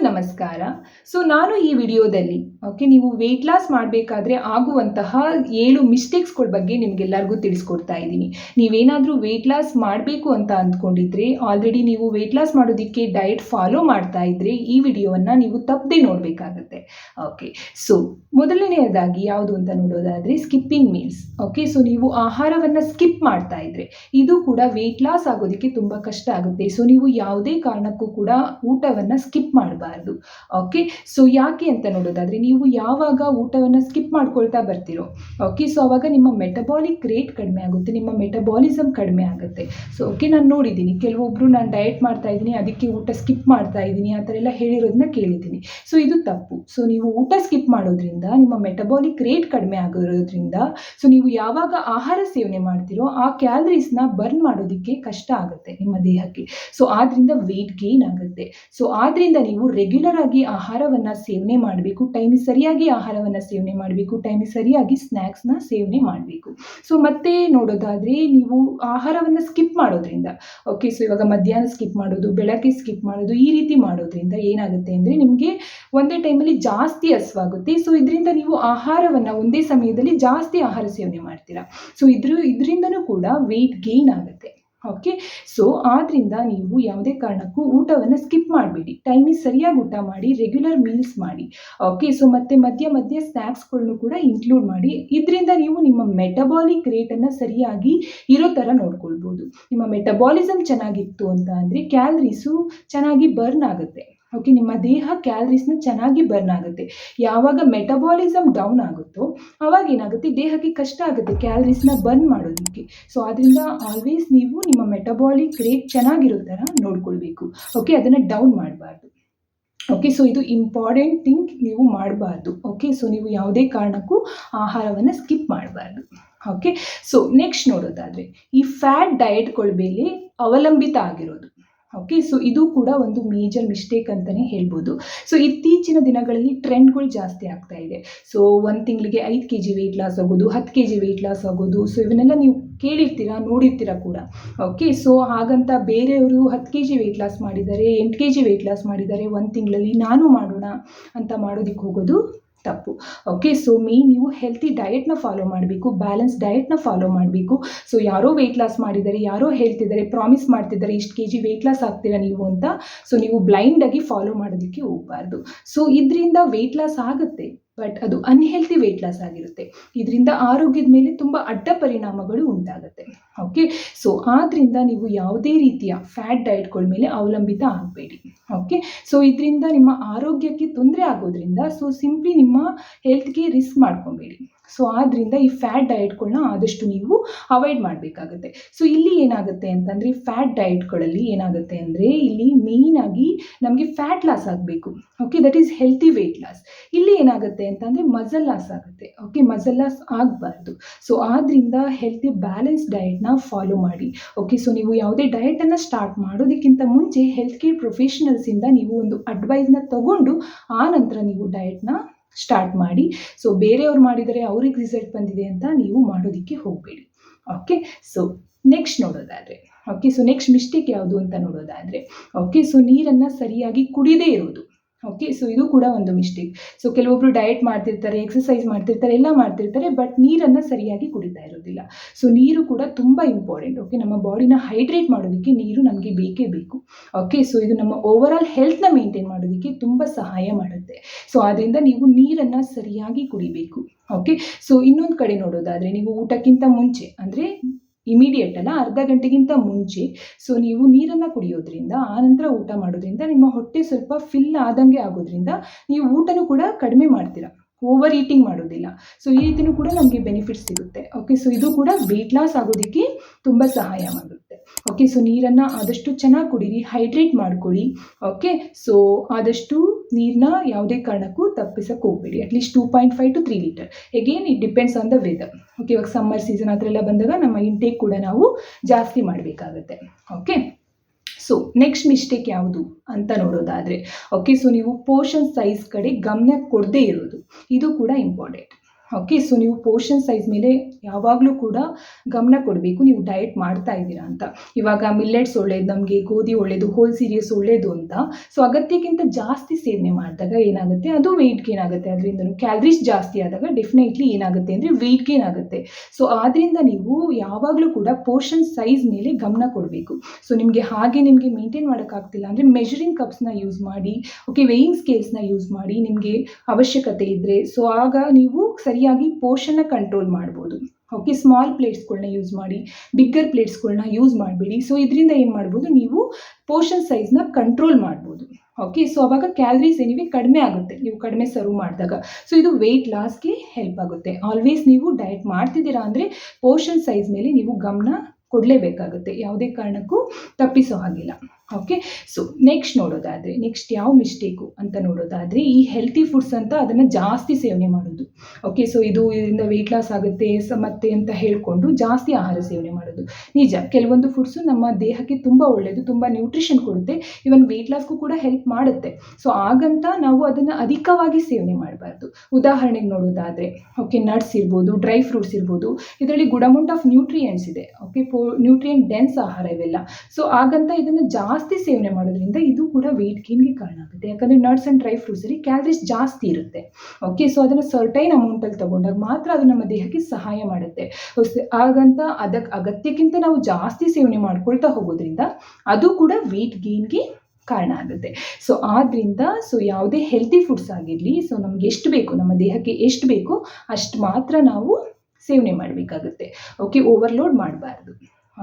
ನಮಸ್ಕಾರ. ನಾನು ಈ ವಿಡಿಯೋದಲ್ಲಿ ನೀವು ವೆಯ್ಟ್ ಲಾಸ್ ಮಾಡಬೇಕಾದ್ರೆ ಆಗುವಂತಹ 7 ಮಿಸ್ಟೇಕ್ಸ್ಗಳ ಬಗ್ಗೆ ನಿಮಗೆಲ್ಲರಿಗೂ ತಿಳಿಸ್ಕೊಡ್ತಾ ಇದ್ದೀನಿ. ನೀವೇನಾದರೂ ವೆಯ್ಟ್ ಲಾಸ್ ಮಾಡಬೇಕು ಅಂತ ಅಂದ್ಕೊಂಡಿದ್ರೆ, ಆಲ್ರೆಡಿ ನೀವು ವೆಯ್ಟ್ ಲಾಸ್ ಮಾಡೋದಕ್ಕೆ ಡಯಟ್ ಫಾಲೋ ಮಾಡ್ತಾ ಇದ್ರೆ ಈ ವಿಡಿಯೋವನ್ನು ನೀವು ತಪ್ಪದೆ ನೋಡಬೇಕಾಗತ್ತೆ. ಮೊದಲನೆಯದಾಗಿ ಯಾವುದು ಅಂತ ನೋಡೋದಾದರೆ ಸ್ಕಿಪ್ಪಿಂಗ್ ಮೀಲ್ಸ್. ನೀವು ಆಹಾರವನ್ನು ಸ್ಕಿಪ್ ಮಾಡ್ತಾ ಇದ್ರೆ ಇದು ಕೂಡ ವೆಯ್ಟ್ ಲಾಸ್ ಆಗೋದಕ್ಕೆ ತುಂಬ ಕಷ್ಟ ಆಗುತ್ತೆ. ನೀವು ಯಾವುದೇ ಕಾರಣಕ್ಕೂ ಕೂಡ ಊಟವನ್ನು ಸ್ಕಿಪ್ ಮಾಡಬಾರ್ದು. ಯಾಕೆ ಅಂತ ನೋಡೋದಾದರೆ, ನೀವು ಯಾವಾಗ ಊಟವನ್ನು ಸ್ಕಿಪ್ ಮಾಡ್ಕೊಳ್ತಾ ಬರ್ತೀರೋ ಆವಾಗ ನಿಮ್ಮ ಮೆಟಬಾಲಿಕ್ ರೇಟ್ ಕಡಿಮೆ ಆಗುತ್ತೆ, ನಿಮ್ಮ ಮೆಟಬಾಲಿಸಮ್ ಕಡಿಮೆ ಆಗುತ್ತೆ. ನಾನು ನೋಡಿದ್ದೀನಿ ಕೆಲವೊಬ್ಬರು ನಾನು ಡಯಟ್ ಮಾಡ್ತಾ ಇದ್ದೀನಿ ಅದಕ್ಕೆ ಊಟ ಸ್ಕಿಪ್ ಮಾಡ್ತಾ ಇದ್ದೀನಿ ಆ ಥರ ಎಲ್ಲ ಹೇಳಿರೋದನ್ನ ಕೇಳಿದ್ದೀನಿ. ಇದು ತಪ್ಪು. ನೀವು ಊಟ ಸ್ಕಿಪ್ ಮಾಡೋದ್ರಿಂದ ನಿಮ್ಮ ಮೆಟಬಾಲಿಕ್ ರೇಟ್ ಕಡಿಮೆ ಆಗಿರೋದ್ರಿಂದ ನೀವು ಯಾವಾಗ ಆಹಾರ ಸೇವನೆ ಮಾಡ್ತೀರೋ ಆ ಕ್ಯಾಲರೀಸ್ನ ಬರ್ನ್ ಮಾಡೋದಕ್ಕೆ ಕಷ್ಟ ಆಗುತ್ತೆ ನಿಮ್ಮ ದೇಹಕ್ಕೆ. ಆದ್ರಿಂದ ವೆಯ್ಟ್ ಗೇನ್ ಆಗುತ್ತೆ. ಆದ್ರಿಂದ ನೀವು ರೆಗ್ಯುಲರ್ ಆಗಿ ಆಹಾರವನ್ನು ಸೇವನೆ ಮಾಡಬೇಕು, ಟೈಮಿಗೆ ಸರಿಯಾಗಿ ಆಹಾರವನ್ನು ಸೇವನೆ ಮಾಡಬೇಕು, ಟೈಮಿಗೆ ಸರಿಯಾಗಿ ಸ್ನ್ಯಾಕ್ಸ್ನ ಸೇವನೆ ಮಾಡಬೇಕು. ಮತ್ತೆ ನೋಡೋದಾದರೆ ನೀವು ಆಹಾರವನ್ನು ಸ್ಕಿಪ್ ಮಾಡೋದ್ರಿಂದ ಇವಾಗ ಮಧ್ಯಾಹ್ನ ಸ್ಕಿಪ್ ಮಾಡೋದು, ಬೆಳಗ್ಗೆ ಸ್ಕಿಪ್ ಮಾಡೋದು, ಈ ರೀತಿ ಮಾಡೋದ್ರಿಂದ ಏನಾಗುತ್ತೆ ಅಂದರೆ ನಿಮಗೆ ಒಂದೇ ಟೈಮಲ್ಲಿ ಜಾಸ್ತಿ ಹಸಿವಾಗುತ್ತೆ. ಇದರಿಂದ ನೀವು ಆಹಾರವನ್ನು ಒಂದೇ ಸಮಯದಲ್ಲಿ ಜಾಸ್ತಿ ಆಹಾರ ಸೇವನೆ ಮಾಡ್ತೀರಾ. ಇದರಿಂದನೂ ಕೂಡ ವೆಯ್ಟ್ ಗೇನ್ ಆಗುತ್ತೆ. ಆದ್ರಿಂದ ನೀವು ಯಾವುದೇ ಕಾರಣಕ್ಕೂ ಊಟವನ್ನು ಸ್ಕಿಪ್ ಮಾಡಬೇಡಿ, ಟೈಮಿಗೆ ಸರಿಯಾಗಿ ಊಟ ಮಾಡಿ, ರೆಗ್ಯುಲರ್ ಮೀಲ್ಸ್ ಮಾಡಿ. ಮತ್ತೆ ಮಧ್ಯ ಸ್ನ್ಯಾಕ್ಸ್ಗಳನ್ನು ಕೂಡ ಇನ್ಕ್ಲೂಡ್ ಮಾಡಿ. ಇದರಿಂದ ನೀವು ನಿಮ್ಮ ಮೆಟಬಾಲಿಕ್ ರೇಟನ್ನು ಸರಿಯಾಗಿ ಇರೋ ಥರ ನೋಡ್ಕೊಳ್ಬೋದು. ನಿಮ್ಮ ಮೆಟಬಾಲಿಸಮ್ ಚೆನ್ನಾಗಿತ್ತು ಅಂತ ಅಂದರೆ ಕ್ಯಾಲರೀಸು ಚೆನ್ನಾಗಿ ಬರ್ನ್ ಆಗುತ್ತೆ. ನಿಮ್ಮ ದೇಹ ಕ್ಯಾಲರೀಸ್ನ ಚೆನ್ನಾಗಿ ಬರ್ನ್ ಆಗುತ್ತೆ. ಯಾವಾಗ ಮೆಟಬಾಲಿಸಮ್ ಡೌನ್ ಆಗುತ್ತೋ ಆವಾಗ ಏನಾಗುತ್ತೆ, ದೇಹಕ್ಕೆ ಕಷ್ಟ ಆಗುತ್ತೆ ಕ್ಯಾಲರೀಸ್ನ ಬರ್ನ್ ಮಾಡೋದಕ್ಕೆ. ಆದ್ರಿಂದ ಆಲ್ವೇಸ್ ನೀವು ನಿಮ್ಮ ಮೆಟಬಾಲಿಕ್ ರೇಟ್ ಚೆನ್ನಾಗಿರೋ ಥರ ನೋಡ್ಕೊಳ್ಬೇಕು. ಅದನ್ನು ಡೌನ್ ಮಾಡಬಾರ್ದು. ಇದು ಇಂಪಾರ್ಟೆಂಟ್ ಥಿಂಗ್ ನೀವು ಮಾಡಬಾರ್ದು. ನೀವು ಯಾವುದೇ ಕಾರಣಕ್ಕೂ ಆಹಾರವನ್ನು ಸ್ಕಿಪ್ ಮಾಡಬಾರ್ದು. ನೆಕ್ಸ್ಟ್ ನೋಡೋದಾದರೆ ಈ ಫ್ಯಾಟ್ ಡಯಟ್ಗಳ ಮೇಲೆ ಅವಲಂಬಿತ ಆಗಿರೋದು. ಇದು ಕೂಡ ಒಂದು ಮೇಜರ್ ಮಿಸ್ಟೇಕ್ ಅಂತಲೇ ಹೇಳ್ಬೋದು. ಇತ್ತೀಚಿನ ದಿನಗಳಲ್ಲಿ ಟ್ರೆಂಡ್ಗಳು ಜಾಸ್ತಿ ಆಗ್ತಾ ಇದೆ. 1 ತಿಂಗಳಿಗೆ 5 kg ವೆಯ್ಟ್ ಲಾಸ್ ಆಗೋದು, 10 kg ವೆಯ್ಟ್ ಲಾಸ್ ಆಗೋದು. ಇವನ್ನೆಲ್ಲ ನೀವು ಕೇಳಿರ್ತೀರಾ, ನೋಡಿರ್ತೀರಾ ಕೂಡ. ಹಾಗಂತ ಬೇರೆಯವರು 10 kg ವೆಯ್ಟ್ ಲಾಸ್ ಮಾಡಿದ್ದಾರೆ, 8 kg ವೆಯ್ಟ್ ಲಾಸ್ ಮಾಡಿದ್ದಾರೆ 1 ತಿಂಗಳಲ್ಲಿ, ನಾನು ಮಾಡೋಣ ಅಂತ ಮಾಡೋದಕ್ಕೆ ಹೋಗೋದು ತಪ್ಪು. ಮೇನ್ ನೀವು ಹೆಲ್ತಿ ಡಯಟ್ನ ಫಾಲೋ ಮಾಡಬೇಕು, ಬ್ಯಾಲೆನ್ಸ್ ಡಯಟ್ನ ಫಾಲೋ ಮಾಡಬೇಕು. ಯಾರೋ ವೆಯ್ಟ್ ಲಾಸ್ ಮಾಡಿದ್ದಾರೆ, ಯಾರೋ ಹೇಳ್ತಿದ್ದಾರೆ, ಪ್ರಾಮಿಸ್ ಮಾಡ್ತಿದ್ದಾರೆ ಇಷ್ಟು kg ವೆಯ್ಟ್ ಲಾಸ್ ಆಗ್ತೀರಾ ನೀವು ಅಂತ. ನೀವು ಬ್ಲೈಂಡಾಗಿ ಫಾಲೋ ಮಾಡೋದಕ್ಕೆ ಹೋಗಬಾರ್ದು. ಇದರಿಂದ ವೆಯ್ಟ್ ಲಾಸ್ ಆಗುತ್ತೆ, ಬಟ್ ಅದು ಅನ್ಹೆಲ್ತಿ ವೆಯ್ಟ್ ಲಾಸ್ ಆಗಿರುತ್ತೆ. ಇದರಿಂದ ಆರೋಗ್ಯದ ಮೇಲೆ ತುಂಬ ಅಡ್ಡ ಪರಿಣಾಮಗಳು ಉಂಟಾಗುತ್ತೆ. ಆದ್ರಿಂದ ನೀವು ಯಾವುದೇ ರೀತಿಯ ಫ್ಯಾಟ್ ಡಯಟ್ಗಳ ಮೇಲೆ ಅವಲಂಬಿತ ಆಗಬೇಡಿ. ಇದರಿಂದ ನಿಮ್ಮ ಆರೋಗ್ಯಕ್ಕೆ ತೊಂದರೆ ಆಗೋದ್ರಿಂದ ಸಿಂಪ್ಲಿ ನಿಮ್ಮ ಹೆಲ್ತ್ಗೆ ರಿಸ್ಕ್ ಮಾಡ್ಕೊಬೇಡಿ. ಆದ್ರಿಂದ ಈ ಫ್ಯಾಟ್ ಡಯಟ್ಗಳನ್ನ ಆದಷ್ಟು ನೀವು ಅವಾಯ್ಡ್ ಮಾಡಬೇಕಾಗುತ್ತೆ. ಇಲ್ಲಿ ಏನಾಗುತ್ತೆ ಅಂತಂದರೆ ಫ್ಯಾಟ್ ಡಯಟ್ಗಳಲ್ಲಿ ಏನಾಗುತ್ತೆ ಅಂದರೆ ಇಲ್ಲಿ ಮೇಯ್ನಾಗಿ ನಮಗೆ ಫ್ಯಾಟ್ ಲಾಸ್ ಆಗಬೇಕು. That is healthy weight loss. ಇಲ್ಲಿ ಏನಾಗುತ್ತೆ ಅಂತಂದರೆ ಮಸಲ್ ಲಾಸ್ ಆಗುತ್ತೆ. ಮಸಲ್ ಲಾಸ್ ಆಗಬಾರ್ದು. ಆದ್ರಿಂದ ಹೆಲ್ತಿ ಬ್ಯಾಲೆನ್ಸ್ ಡಯಟ್ನ ಫಾಲೋ ಮಾಡಿ. ನೀವು ಯಾವುದೇ ಡಯಟನ್ನು ಸ್ಟಾರ್ಟ್ ಮಾಡೋದಕ್ಕಿಂತ ಮುಂಚೆ ಹೆಲ್ತ್ ಕೇರ್ ಪ್ರೊಫೆಷನಲ್ಸಿಂದ ನೀವು ಒಂದು ಅಡ್ವೈಸ್ನ ತಗೊಂಡು ಆ ನಂತರ ನೀವು ಡಯಟ್ನ ಸ್ಟಾರ್ಟ್ ಮಾಡಿ. ಬೇರೆಯವ್ರು ಮಾಡಿದರೆ ಅವ್ರಿಗೆ ರಿಸಲ್ಟ್ ಬಂದಿದೆ ಅಂತ ನೀವು ಮಾಡೋದಕ್ಕೆ ಹೋಗಬೇಡಿ. ನೆಕ್ಸ್ಟ್ ನೋಡೋದಾದರೆ ನೆಕ್ಸ್ಟ್ ಮಿಸ್ಟೇಕ್ ಯಾವುದು ಅಂತ ನೋಡೋದಾದರೆ ನೀರನ್ನು ಸರಿಯಾಗಿ ಕುಡಿದೇ ಇರೋದು. ಇದು ಕೂಡ ಒಂದು ಮಿಸ್ಟೇಕ್. ಕೆಲವೊಬ್ಬರು ಡಯಟ್ ಮಾಡ್ತಿರ್ತಾರೆ, ಎಕ್ಸಸೈಸ್ ಮಾಡ್ತಿರ್ತಾರೆ, ಎಲ್ಲ ಮಾಡ್ತಿರ್ತಾರೆ, ಬಟ್ ನೀರನ್ನು ಸರಿಯಾಗಿ ಕುಡಿತಾ ಇರೋದಿಲ್ಲ. ನೀರು ಕೂಡ ತುಂಬ ಇಂಪಾರ್ಟೆಂಟ್. ನಮ್ಮ ಬಾಡಿನ ಹೈಡ್ರೇಟ್ ಮಾಡೋದಕ್ಕೆ ನೀರು ನಮಗೆ ಬೇಕೇ ಬೇಕು. ಇದು ನಮ್ಮ ಓವರ್ ಆಲ್ ಹೆಲ್ತ್ನ ಮೇಂಟೈನ್ ಮಾಡೋದಕ್ಕೆ ತುಂಬ ಸಹಾಯ ಮಾಡುತ್ತೆ. ಆದ್ದರಿಂದ ನೀವು ನೀರನ್ನು ಸರಿಯಾಗಿ ಕುಡಿಬೇಕು. ಇನ್ನೊಂದು ಕಡೆ ನೋಡೋದಾದರೆ ನೀವು ಊಟಕ್ಕಿಂತ ಮುಂಚೆ ಅಂದರೆ ಇಮಿಡಿಯೇಟ್ ಅಲ್ಲ, ಅರ್ಧ ಗಂಟೆಗಿಂತ ಮುಂಚೆ ನೀವು ನೀರನ್ನು ಕುಡಿಯೋದ್ರಿಂದ ಆನಂತರ ಊಟ ಮಾಡೋದ್ರಿಂದ ನಿಮ್ಮ ಹೊಟ್ಟೆ ಸ್ವಲ್ಪ ಫಿಲ್ ಆದಂಗೆ ಆಗೋದ್ರಿಂದ ನೀವು ಊಟನೂ ಕೂಡ ಕಡಿಮೆ ಮಾಡ್ತೀರಾ, ಓವರ್ ಈಟಿಂಗ್ ಮಾಡೋದಿಲ್ಲ. ಈ ರೀತಿಯೂ ಕೂಡ ನಮಗೆ ಬೆನಿಫಿಟ್ಸ್ ಸಿಗುತ್ತೆ. ಇದು ಕೂಡ ವೆಯ್ಟ್ ಲಾಸ್ ಆಗೋದಕ್ಕೆ ತುಂಬ ಸಹಾಯ ಮಾಡುತ್ತೆ. ನೀರನ್ನು ಆದಷ್ಟು ಚೆನ್ನಾಗಿ ಕುಡೀರಿ, ಹೈಡ್ರೇಟ್ ಮಾಡ್ಕೊಳ್ಳಿ. ಆದಷ್ಟು ನೀರನ್ನ ಯಾವುದೇ ಕಾರಣಕ್ಕೂ ತಪ್ಪಿಸಕ್ಕೆ ಹೋಗಬೇಡಿ. At least 2.5 to 3 litre. Again it depends on the weather. ಇವಾಗ ಸಮ್ಮರ್ ಸೀಸನ್ ಆ ಥರ ಎಲ್ಲ ಬಂದಾಗ ನಮ್ಮ ಇಂಟೇಕ್ ಕೂಡ ನಾವು ಜಾಸ್ತಿ ಮಾಡಬೇಕಾಗತ್ತೆ. ನೆಕ್ಸ್ಟ್ ಮಿಸ್ಟೇಕ್ ಯಾವುದು ಅಂತ ನೋಡೋದಾದರೆ ನೀವು ಪೋರ್ಷನ್ ಸೈಜ್ ಕಡೆ ಗಮನ ಕೊಡದೇ ಇರೋದು. ಇದು ಕೂಡ ಇಂಪಾರ್ಟೆಂಟ್. ಓಕೆ, ಸೊ ನೀವು ಪೋರ್ಷನ್ ಸೈಜ್ ಮೇಲೆ ಯಾವಾಗಲೂ ಕೂಡ ಗಮನ ಕೊಡಬೇಕು, ನೀವು ಡಯಟ್ ಮಾಡ್ತಾ ಇದ್ದೀರಾ ಅಂತ. ಇವಾಗ ಮಿಲ್ಲೆಟ್ಸ್ ಒಳ್ಳೇದು, ನಮಗೆ ಗೋಧಿ ಒಳ್ಳೇದು, ಹೋಲ್ ಸೀರಿಯಸ್ ಒಳ್ಳೇದು ಅಂತ. ಸೊ ಅಗತ್ಯಕ್ಕಿಂತ ಜಾಸ್ತಿ ಸೇವನೆ ಮಾಡಿದಾಗ ಏನಾಗುತ್ತೆ, ಅದು ವೆಯ್ಟ್ ಗೇನ್ ಆಗುತ್ತೆ. ಅದರಿಂದ ಕ್ಯಾಲರೀಸ್ ಜಾಸ್ತಿ ಆದಾಗ ಡೆಫಿನೆಟ್ಲಿ ಏನಾಗುತ್ತೆ ಅಂದರೆ ವೆಯ್ಟ್ ಗೇನ್ ಆಗುತ್ತೆ. ಸೊ ಆದ್ದರಿಂದ ನೀವು ಯಾವಾಗಲೂ ಕೂಡ ಪೋರ್ಷನ್ ಸೈಜ್ ಮೇಲೆ ಗಮನ ಕೊಡಬೇಕು. ಸೊ ನಿಮಗೆ ಮೇಂಟೈನ್ ಮಾಡೋಕ್ಕಾಗ್ತಿಲ್ಲ ಅಂದರೆ ಮೆಷರಿಂಗ್ ಕಪ್ಸ್ನ ಯೂಸ್ ಮಾಡಿ, ಓಕೆ, ವೇಯಿಂಗ್ ಸ್ಕೇಲ್ಸ್ನ ಯೂಸ್ ಮಾಡಿ ನಿಮಗೆ ಅವಶ್ಯಕತೆ ಇದ್ದರೆ. ಸೊ ಆಗ ನೀವು ಸರಿಯಾಗಿ ಪೋರ್ಷನ್ನ ಕಂಟ್ರೋಲ್ ಮಾಡ್ಬೋದು. ಓಕೆ, ಸ್ಮಾಲ್ ಪ್ಲೇಟ್ಸ್ಗಳನ್ನ ಯೂಸ್ ಮಾಡಿ, ಬಿಗ್ಗರ್ ಪ್ಲೇಟ್ಸ್ಗಳನ್ನ ಯೂಸ್ ಮಾಡಬೇಡಿ. ಸೊ ಇದರಿಂದ ಏನು ಮಾಡ್ಬೋದು, ನೀವು ಪೋರ್ಷನ್ ಸೈಜ್ನ ಕಂಟ್ರೋಲ್ ಮಾಡ್ಬೋದು. ಓಕೆ, ಸೊ ಅವಾಗ ಕ್ಯಾಲರೀಸ್ ಕಡಿಮೆ ಆಗುತ್ತೆ ನೀವು ಕಡಿಮೆ ಸರ್ವ್ ಮಾಡಿದಾಗ. ಸೊ ಇದು ವೆಯ್ಟ್ ಲಾಸ್ಗೆ ಹೆಲ್ಪ್ ಆಗುತ್ತೆ. ಆಲ್ವೇಸ್ ನೀವು ಡಯಟ್ ಮಾಡ್ತಿದ್ದೀರಾ ಅಂದರೆ ಪೋರ್ಷನ್ ಸೈಜ್ ಮೇಲೆ ನೀವು ಗಮನ ಕೊಡಲೇಬೇಕಾಗುತ್ತೆ, ಯಾವುದೇ ಕಾರಣಕ್ಕೂ ತಪ್ಪಿಸೋ ಹಾಗಿಲ್ಲ. ಓಕೆ, ಸೊ ನೆಕ್ಸ್ಟ್ ಯಾವ ಮಿಸ್ಟೇಕು ಅಂತ ನೋಡೋದಾದರೆ, ಈ ಹೆಲ್ತಿ ಫುಡ್ಸ್ ಅಂತ ಅದನ್ನು ಜಾಸ್ತಿ ಸೇವನೆ ಮಾಡೋದು. ಓಕೆ, ಸೊ ಇದರಿಂದ ವೆಯ್ಟ್ ಲಾಸ್ ಆಗುತ್ತೆ ಮತ್ತೆ ಅಂತ ಹೇಳಿಕೊಂಡು ಜಾಸ್ತಿ ಆಹಾರ ಸೇವನೆ ಮಾಡೋದು. ನಿಜ, ಕೆಲವೊಂದು ಫುಡ್ಸು ನಮ್ಮ ದೇಹಕ್ಕೆ ತುಂಬ ಒಳ್ಳೆಯದು, ತುಂಬ ನ್ಯೂಟ್ರಿಷನ್ ಕೊಡುತ್ತೆ, ಇವನ್ ವೆಯ್ಟ್ ಲಾಸ್ಗೂ ಕೂಡ ಹೆಲ್ಪ್ ಮಾಡುತ್ತೆ. ಸೊ ಹಾಗಂತ ನಾವು ಅದನ್ನು ಅಧಿಕವಾಗಿ ಸೇವನೆ ಮಾಡಬಾರ್ದು. ಉದಾಹರಣೆಗೆ ನೋಡೋದಾದರೆ, ಓಕೆ, ನಟ್ಸ್ ಇರ್ಬೋದು, ಡ್ರೈ ಫ್ರೂಟ್ಸ್ ಇರ್ಬೋದು, ಇದರಲ್ಲಿ ಗುಡ್ ಅಮೌಂಟ್ ಆಫ್ ನ್ಯೂಟ್ರಿಯೆಂಟ್ಸ್ ಇದೆ. ಓಕೆ, ನ್ಯೂಟ್ರಿಯೆಂಟ್ ಡೆನ್ಸ್ ಆಹಾರ ಇವೆಲ್ಲ. ಸೊ ಹಾಗಂತ ಇದನ್ನು ಜಾಸ್ತಿ ಸೇವನೆ ಮಾಡೋದ್ರಿಂದ ಇದು ಕೂಡ ವೆಯ್ಟ್ ಗೇನ್ಗೆ ಕಾರಣ ಆಗುತ್ತೆ. ಯಾಕಂದರೆ ನಟ್ಸ್ ಆ್ಯಂಡ್ ಡ್ರೈ ಫ್ರೂಟ್ಸಲ್ಲಿ ಕ್ಯಾಲರೀಸ್ ಜಾಸ್ತಿ ಇರುತ್ತೆ. ಓಕೆ, ಸೊ ಅದನ್ನು ಸರ್ಟೈನ್ ಅಮೌಂಟಲ್ಲಿ ತಗೊಂಡಾಗ ಮಾತ್ರ ಅದು ನಮ್ಮ ದೇಹಕ್ಕೆ ಸಹಾಯ ಮಾಡುತ್ತೆ. ಹಾಗಂತ ಅದಕ್ಕೆ ಅಗತ್ಯಕ್ಕಿಂತ ನಾವು ಜಾಸ್ತಿ ಸೇವನೆ ಮಾಡ್ಕೊಳ್ತಾ ಹೋಗೋದ್ರಿಂದ ಅದು ಕೂಡ ವೆಯ್ಟ್ ಗೇನ್ಗೆ ಕಾರಣ ಆಗುತ್ತೆ. ಸೊ ಆದ್ದರಿಂದ ಯಾವುದೇ ಹೆಲ್ತಿ ಫುಡ್ಸ್ ಆಗಿರಲಿ, ಸೊ ನಮ್ಗೆ ಎಷ್ಟು ಬೇಕು, ನಮ್ಮ ದೇಹಕ್ಕೆ ಎಷ್ಟು ಬೇಕೋ ಅಷ್ಟು ಮಾತ್ರ ನಾವು ಸೇವನೆ ಮಾಡಬೇಕಾಗುತ್ತೆ. ಓಕೆ, ಓವರ್ಲೋಡ್ ಮಾಡಬಾರ್ದು.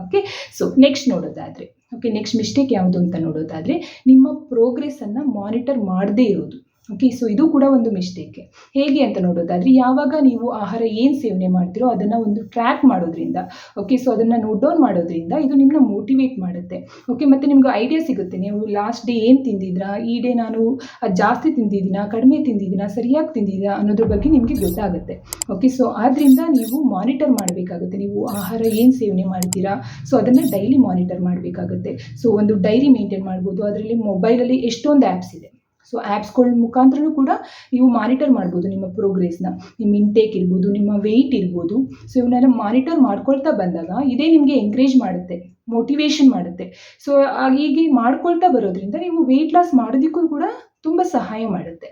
ಓಕೆ, ಸೊ ನೆಕ್ಸ್ಟ್ ಮಿಸ್ಟೇಕ್ ಯಾವುದು ಅಂತ ನೋಡೋದಾದರೆ, ನಿಮ್ಮ ಪ್ರೋಗ್ರೆಸ್ಸನ್ನು ಮಾನಿಟರ್ ಮಾಡದೇ ಇರೋದು. ಓಕೆ, ಸೊ ಇದು ಕೂಡ ಒಂದು ಮಿಸ್ಟೇಕೆ. ಹೇಗೆ ಅಂತ ನೋಡೋದಾದರೆ, ಯಾವಾಗ ನೀವು ಆಹಾರ ಏನು ಸೇವನೆ ಮಾಡ್ತೀರೋ ಅದನ್ನು ಒಂದು ಟ್ರ್ಯಾಕ್ ಮಾಡೋದ್ರಿಂದ, ಓಕೆ, ಸೊ ಅದನ್ನು ನೋಟ್ ಡೌನ್ ಮಾಡೋದ್ರಿಂದ ಇದು ನಿಮ್ಮನ್ನ ಮೋಟಿವೇಟ್ ಮಾಡುತ್ತೆ. ಓಕೆ, ಮತ್ತು ನಿಮ್ಗೆ ಐಡಿಯಾ ಸಿಗುತ್ತೆ, ನೀವು ಲಾಸ್ಟ್ ಡೇ ಏನು ತಿಂದಿದ್ರಾ, ಈ ಡೇ ನಾನು ಅದು ಜಾಸ್ತಿ ತಿಂದಿದ್ದೀನಾ, ಕಡಿಮೆ ತಿಂದಿದ್ದೀನಾ, ಸರಿಯಾಗಿ ತಿಂದಿದ್ದೀನಾ ಅನ್ನೋದ್ರ ಬಗ್ಗೆ ನಿಮಗೆ ಗೊತ್ತಾಗುತ್ತೆ. ಓಕೆ, ಸೊ ಆದ್ದರಿಂದ ನೀವು ಮಾನಿಟರ್ ಮಾಡಬೇಕಾಗುತ್ತೆ, ನೀವು ಆಹಾರ ಏನು ಸೇವನೆ ಮಾಡ್ತೀರಾ, ಸೊ ಅದನ್ನು ಡೈಲಿ ಮಾನಿಟರ್ ಮಾಡಬೇಕಾಗುತ್ತೆ. ಸೊ ಒಂದು ಡೈರಿ ಮೇಂಟೈನ್ ಮಾಡ್ಬೋದು. ಅದರಲ್ಲಿ ಮೊಬೈಲಲ್ಲಿ ಎಷ್ಟೊಂದು ಆ್ಯಪ್ಸ್ ಇದೆ. ಸೊ ಆ್ಯಪ್ಸ್ಗಳ ಮುಖಾಂತರನೂ ಕೂಡ ನೀವು ಮಾನಿಟರ್ ಮಾಡ್ಬೋದು ನಿಮ್ಮ ಪ್ರೋಗ್ರೆಸ್ನ, ನಿಮ್ಮ ಇಂಟೇಕ್ ಇರ್ಬೋದು, ನಿಮ್ಮ ವೆಯ್ಟ್ ಇರ್ಬೋದು. ಸೊ ಇವನ್ನೆಲ್ಲ ಮಾನಿಟರ್ ಮಾಡ್ಕೊಳ್ತಾ ಬಂದಾಗ ಇದೇ ನಿಮಗೆ ಎಂಕರೇಜ್ ಮಾಡುತ್ತೆ, ಮೋಟಿವೇಶನ್ ಮಾಡುತ್ತೆ. ಸೊ ಹೀಗೆ ಮಾಡ್ಕೊಳ್ತಾ ಬರೋದ್ರಿಂದ ನೀವು ವೆಯ್ಟ್ ಲಾಸ್ ಮಾಡೋದಕ್ಕೂ ಕೂಡ ತುಂಬ ಸಹಾಯ ಮಾಡುತ್ತೆ.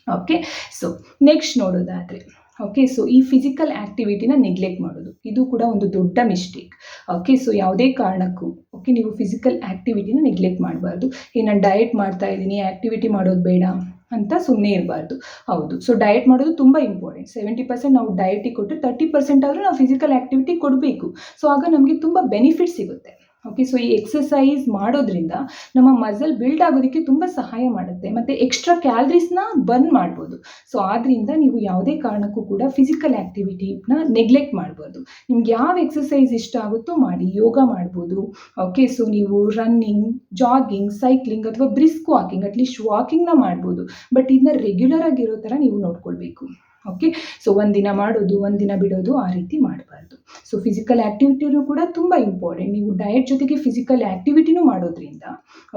ಓಕೆ, ಸೊ ನೆಕ್ಸ್ಟ್ ನೋಡೋದಾದರೆ, ಓಕೆ, ಸೊ ಈ ಫಿಸಿಕಲ್ ಆ್ಯಕ್ಟಿವಿಟಿನ ನೆಗ್ಲೆಕ್ಟ್ ಮಾಡೋದು, ಇದು ಕೂಡ ಒಂದು ದೊಡ್ಡ ಮಿಸ್ಟೇಕ್. ಓಕೆ, ಸೊ ಯಾವುದೇ ಕಾರಣಕ್ಕೂ ಓಕೆ ನೀವು ಫಿಸಿಕಲ್ ಆ್ಯಕ್ಟಿವಿಟಿನ ನೆಗ್ಲೆಕ್ಟ್ ಮಾಡಬಾರ್ದು. ನಾನು ಡಯಟ್ ಮಾಡ್ತಾ ಇದ್ದೀನಿ, ಆ್ಯಕ್ಟಿವಿಟಿ ಮಾಡೋದು ಬೇಡ ಅಂತ ಸುಮ್ಮನೆ ಇರಬಾರ್ದು. ಹೌದು, ಸೊ ಡಯಟ್ ಮಾಡೋದು ತುಂಬ ಇಂಪಾರ್ಟೆಂಟ್. 70% ನಾವು ಡಯಟಿಗೆ ಕೊಟ್ಟರೆ 30% ಆದರೂ ನಾವು ಫಿಸಿಕಲ್ ಆ್ಯಕ್ಟಿವಿಟಿ ಕೊಡಬೇಕು. ಸೊ ಆಗ ನಮಗೆ ತುಂಬ ಬೆನಿಫಿಟ್ ಸಿಗುತ್ತೆ. ಓಕೆ, ಸೊ ಈ ಎಕ್ಸಸೈಸ್ ಮಾಡೋದ್ರಿಂದ ನಮ್ಮ ಮಸಲ್ ಬಿಲ್ಡ್ ಆಗೋದಕ್ಕೆ ತುಂಬ ಸಹಾಯ ಮಾಡುತ್ತೆ, ಮತ್ತು ಎಕ್ಸ್ಟ್ರಾ ಕ್ಯಾಲರೀಸ್ನ ಬರ್ನ್ ಮಾಡ್ಬೋದು. ಸೊ ಆದ್ದರಿಂದ ನೀವು ಯಾವುದೇ ಕಾರಣಕ್ಕೂ ಕೂಡ ಫಿಸಿಕಲ್ ಆ್ಯಕ್ಟಿವಿಟಿನ ನೆಗ್ಲೆಕ್ಟ್ ಮಾಡ್ಬೋದು. ನಿಮ್ಗೆ ಯಾವ ಎಕ್ಸಸೈಸ್ ಇಷ್ಟ ಆಗುತ್ತೋ ಮಾಡಿ, ಯೋಗ ಮಾಡ್ಬೋದು. ಓಕೆ, ಸೊ ನೀವು ರನ್ನಿಂಗ್, ಜಾಗಿಂಗ್, ಸೈಕ್ಲಿಂಗ್ ಅಥವಾ ಬ್ರಿಸ್ಕ್ ವಾಕಿಂಗ್, ಅಟ್ಲೀಸ್ಟ್ ವಾಕಿಂಗ್ನ ಮಾಡ್ಬೋದು. ಬಟ್ ಇದನ್ನ ರೆಗ್ಯುಲರ್ ಆಗಿರೋ ಥರ ನೀವು ನೋಡ್ಕೊಳ್ಬೇಕು. ಓಕೆ, ಸೊ ಒಂದಿನ ಮಾಡೋದು, ಒಂದಿನ ಬಿಡೋದು, ಆ ರೀತಿ ಮಾಡಬಾರ್ದು. ಸೊ ಫಿಸಿಕಲ್ ಆ್ಯಕ್ಟಿವಿಟಿನೂ ಕೂಡ ತುಂಬ ಇಂಪಾರ್ಟೆಂಟ್. ನೀವು ಡಯಟ್ ಜೊತೆಗೆ ಫಿಸಿಕಲ್ ಆ್ಯಕ್ಟಿವಿಟಿನೂ ಮಾಡೋದ್ರಿಂದ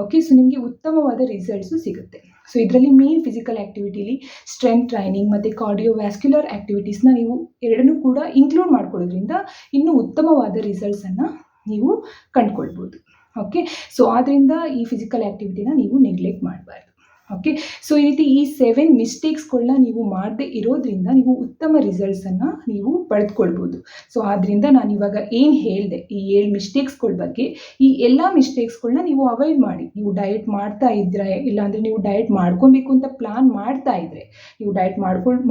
ಓಕೆ, ಸೊ ನಿಮಗೆ ಉತ್ತಮವಾದ ರಿಸಲ್ಟ್ಸು ಸಿಗುತ್ತೆ. ಸೊ ಇದರಲ್ಲಿ ಮೇನ್ ಫಿಸಿಕಲ್ ಆ್ಯಕ್ಟಿವಿಟಿಲಿ ಸ್ಟ್ರೆಂತ್ ಟ್ರೈನಿಂಗ್ ಮತ್ತು ಕಾರ್ಡಿಯೋವ್ಯಾಸ್ಕ್ಯುಲರ್ ಆ್ಯಕ್ಟಿವಿಟೀಸ್ನ ನೀವು ಎರಡನ್ನೂ ಕೂಡ ಇನ್ಕ್ಲೂಡ್ ಮಾಡ್ಕೊಳ್ಳೋದ್ರಿಂದ ಇನ್ನೂ ಉತ್ತಮವಾದ ರಿಸಲ್ಟ್ಸನ್ನು ನೀವು ಕಂಡುಕೊಳ್ಬೋದು. ಓಕೆ, ಸೊ ಆದ್ದರಿಂದ ಈ ಫಿಸಿಕಲ್ ಆ್ಯಕ್ಟಿವಿಟಿನ ನೀವು ನೆಗ್ಲೆಕ್ಟ್ ಮಾಡಬಾರ್ದು. ಓಕೆ, ಸೊ ಈ ರೀತಿ ಈ 7 ಮಿಸ್ಟೇಕ್ಸ್ಗಳನ್ನ ನೀವು ಮಾಡದೇ ಇರೋದ್ರಿಂದ ನೀವು ಉತ್ತಮ ರಿಸಲ್ಟ್ಸನ್ನು ನೀವು ಪಡೆದುಕೊಳ್ಬೋದು. ಸೊ ಆದ್ದರಿಂದ ನಾನು ಇವಾಗ ಏನು ಹೇಳಿದೆ, ಈ 7 ಮಿಸ್ಟೇಕ್ಸ್ಗಳ ಬಗ್ಗೆ, ಈ ಎಲ್ಲ ಮಿಸ್ಟೇಕ್ಸ್ಗಳನ್ನ ನೀವು ಅವಾಯ್ಡ್ ಮಾಡಿ. ನೀವು ಡಯಟ್ ಮಾಡ್ತಾ ಇದ್ದರೆ, ಇಲ್ಲಾಂದರೆ ನೀವು ಡಯಟ್ ಮಾಡ್ಕೊಬೇಕು ಅಂತ ಪ್ಲ್ಯಾನ್ ಮಾಡ್ತಾ ಇದ್ದರೆ, ನೀವು ಡಯಟ್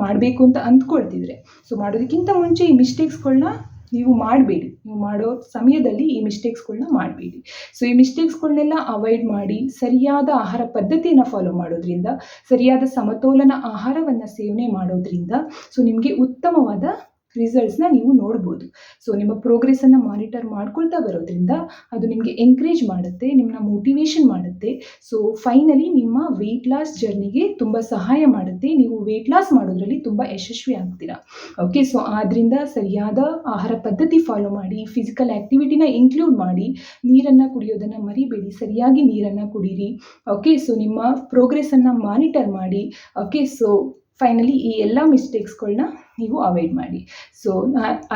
ಮಾಡಬೇಕು ಅಂತ ಅಂದ್ಕೊಳ್ತಿದ್ರೆ, ಸೊ ಮಾಡೋದಕ್ಕಿಂತ ಮುಂಚೆ ಈ ಮಿಸ್ಟೇಕ್ಸ್ಗಳನ್ನ ನೀವು ಮಾಡಬೇಡಿ. ನೀವು ಮಾಡೋ ಸಮಯದಲ್ಲಿ ಈ ಮಿಸ್ಟೇಕ್ಸ್ಗಳನ್ನ ಮಾಡಬೇಡಿ. ಸೊ ಈ ಮಿಸ್ಟೇಕ್ಸ್ಗಳನ್ನೆಲ್ಲ ಅವಾಯ್ಡ್ ಮಾಡಿ ಸರಿಯಾದ ಆಹಾರ ಪದ್ಧತಿಯನ್ನು ಫಾಲೋ ಮಾಡೋದ್ರಿಂದ, ಸರಿಯಾದ ಸಮತೋಲನ ಆಹಾರವನ್ನು ಸೇವನೆ ಮಾಡೋದ್ರಿಂದ ಸೊ ನಿಮಗೆ ಉತ್ತಮವಾದ ರಿಸಲ್ಟ್ಸ್ನ ನೀವು ನೋಡ್ಬೋದು. ಸೊ ನಿಮ್ಮ ಪ್ರೋಗ್ರೆಸ್ಸನ್ನು ಮಾನಿಟರ್ ಮಾಡ್ಕೊಳ್ತಾ ಬರೋದ್ರಿಂದ ಅದು ನಿಮಗೆ ಎಂಕರೇಜ್ ಮಾಡುತ್ತೆ, ನಿಮ್ಮನ್ನ ಮೋಟಿವೇಶನ್ ಮಾಡುತ್ತೆ. ಸೊ ಫೈನಲಿ ನಿಮ್ಮ ವೆಯ್ಟ್ ಲಾಸ್ ಜರ್ನಿಗೆ ತುಂಬ ಸಹಾಯ ಮಾಡುತ್ತೆ. ನೀವು ವೆಯ್ಟ್ ಲಾಸ್ ಮಾಡೋದ್ರಲ್ಲಿ ತುಂಬ ಯಶಸ್ವಿ ಆಗ್ತೀರಾ. ಓಕೆ, ಸೊ ಆದ್ದರಿಂದ ಸರಿಯಾದ ಆಹಾರ ಪದ್ಧತಿ ಫಾಲೋ ಮಾಡಿ, ಫಿಸಿಕಲ್ ಆ್ಯಕ್ಟಿವಿಟಿನ ಇನ್ಕ್ಲೂಡ್ ಮಾಡಿ, ನೀರನ್ನು ಕುಡಿಯೋದನ್ನು ಮರಿಬೇಡಿ, ಸರಿಯಾಗಿ ನೀರನ್ನು ಕುಡೀರಿ. ಓಕೆ, ಸೊ ನಿಮ್ಮ ಪ್ರೋಗ್ರೆಸ್ಸನ್ನು ಮಾನಿಟರ್ ಮಾಡಿ. ಓಕೆ, ಸೊ ಫೈನಲಿ ಈ ಎಲ್ಲ ಮಿಸ್ಟೇಕ್ಸ್ಗಳನ್ನ ನೀವು ಅವಾಯ್ಡ್ ಮಾಡಿ. ಸೊ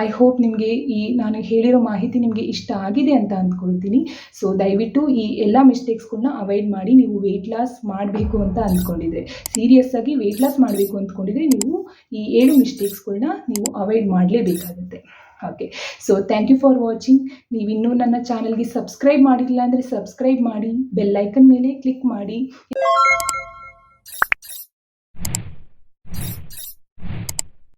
ಐ ಹೋಪ್ ನಿಮಗೆ ಈ ನಾನು ಹೇಳಿರೋ ಮಾಹಿತಿ ನಿಮಗೆ ಇಷ್ಟ ಆಗಿದೆ ಅಂತ ಅಂದ್ಕೊಳ್ತೀನಿ. ಸೊ ದಯವಿಟ್ಟು ಈ ಎಲ್ಲ ಮಿಸ್ಟೇಕ್ಸ್ಗಳನ್ನ ಅವಾಯ್ಡ್ ಮಾಡಿ. ನೀವು ವೆಯ್ಟ್ ಲಾಸ್ ಮಾಡಬೇಕು ಅಂತ ಅಂದ್ಕೊಂಡಿದ್ರೆ, ಸೀರಿಯಸ್ ಆಗಿ ವೆಯ್ಟ್ ಲಾಸ್ ಮಾಡಬೇಕು ಅಂದ್ಕೊಂಡಿದ್ರೆ ನೀವು ಈ 7 ಮಿಸ್ಟೇಕ್ಸ್ಗಳನ್ನ ನೀವು ಅವಾಯ್ಡ್ ಮಾಡಲೇಬೇಕಾಗುತ್ತೆ. Okay, so thank you for watching. ನೀವು ಇನ್ನೂ ನನ್ನ ಚಾನಲ್ಗೆ ಸಬ್ಸ್ಕ್ರೈಬ್ ಮಾಡಿಲ್ಲ ಅಂದರೆ ಸಬ್ಸ್ಕ್ರೈಬ್ ಮಾಡಿ, ಬೆಲ್ ಐಕನ್ ಮೇಲೆ ಕ್ಲಿಕ್ ಮಾಡಿ.